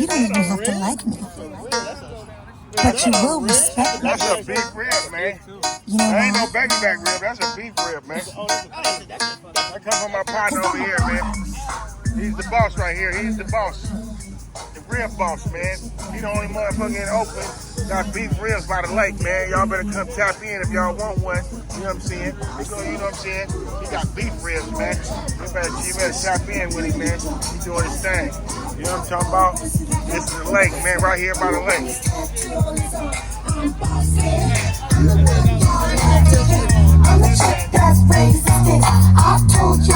You don't even have to like me. But you will respect me. That's a big rib, man. You know That ain't no why? baby back rib. That's a beef rib, man. That comes from my partner over here, man. He's the boss right here. He's the boss. The rib boss, man. He the only motherfucker in Oakland got beef ribs by the lake, man. Y'all better come tap in if y'all want one. You know what I'm saying? You know what I'm saying? He got beef ribs, man. You better tap in with him, man. He doing his thing. You know what I'm talking about? This is the lake, man, right here by the lake. I'm a chick that's racist. I told you.